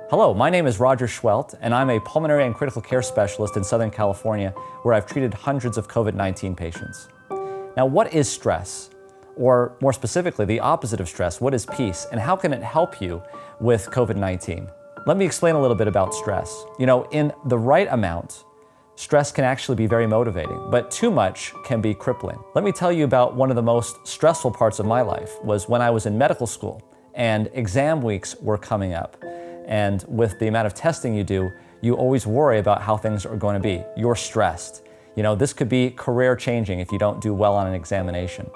Hello, my name is Roger Schwelt, and I'm a pulmonary and critical care specialist in Southern California, where I've treated hundreds of COVID-19 patients. Now, what is stress? Or more specifically, the opposite of stress, what is peace, and how can it help you with COVID-19? Let me explain a little bit about stress. You know, in the right amount, stress can actually be very motivating, but too much can be crippling. Let me tell you about one of the most stressful parts of my life was when I was in medical school and exam weeks were coming up. And with the amount of testing you do, you always worry about how things are going to be. You're stressed. You know, this could be career changing if you don't do well on an examination.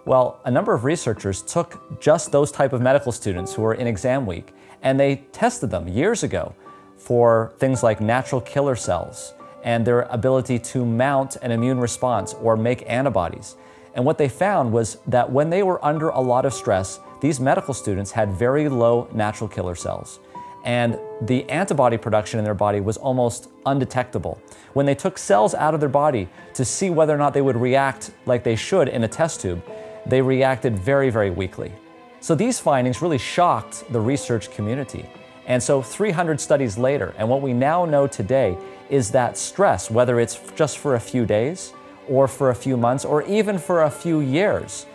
Well, a number of researchers took just those type of medical students who were in exam week, and they tested them years ago for things like natural killer cells and their ability to mount an immune response or make antibodies. And what they found was that when they were under a lot of stress, these medical students had very low natural killer cells. And the antibody production in their body was almost undetectable. When they took cells out of their body to see whether or not they would react like they should in a test tube, they reacted very, very weakly. So these findings really shocked the research community. And so 300 studies later, and what we now know today is that stress, whether it's just for a few days or for a few months or even for a few years,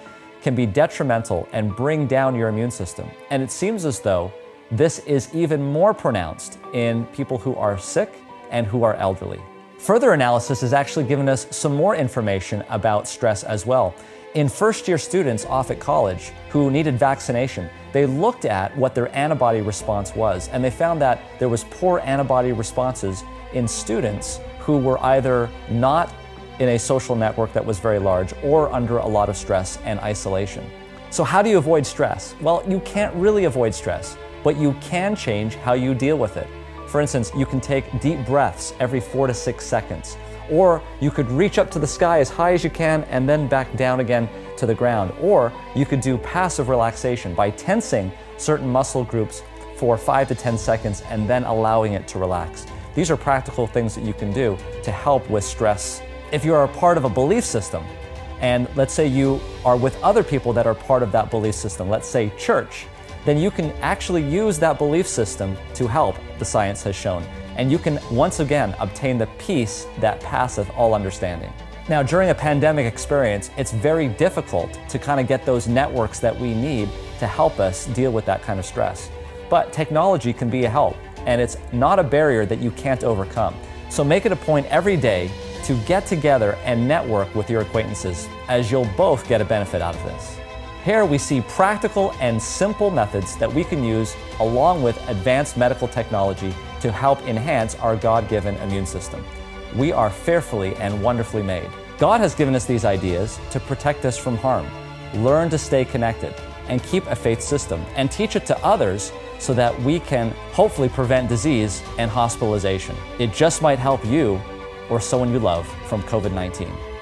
can be detrimental and bring down your immune system. And it seems as though this is even more pronounced in people who are sick and who are elderly. Further analysis has actually given us some more information about stress as well. In first-year students off at college who needed vaccination, they looked at what their antibody response was, and they found that there was poor antibody responses in students who were either not in a social network that was very large or under a lot of stress and isolation. So how do you avoid stress? Well, you can't really avoid stress, but you can change how you deal with it. For instance, you can take deep breaths every 4 to 6 seconds, or you could reach up to the sky as high as you can and then back down again to the ground, or you could do passive relaxation by tensing certain muscle groups for 5 to 10 seconds and then allowing it to relax. These are practical things that you can do to help with stress. If you are a part of a belief system, and let's say you are with other people that are part of that belief system, let's say church, then you can actually use that belief system to help, the science has shown. And you can once again obtain the peace that passeth all understanding. Now, during a pandemic experience, it's very difficult to kind of get those networks that we need to help us deal with that kind of stress. But technology can be a help, and it's not a barrier that you can't overcome. So make it a point every day to get together and network with your acquaintances, as you'll both get a benefit out of this. Here we see practical and simple methods that we can use along with advanced medical technology to help enhance our God-given immune system. We are fearfully and wonderfully made. God has given us these ideas to protect us from harm, learn to stay connected, and keep a faith system, and teach it to others so that we can hopefully prevent disease and hospitalization. It just might help you or someone you love from COVID-19.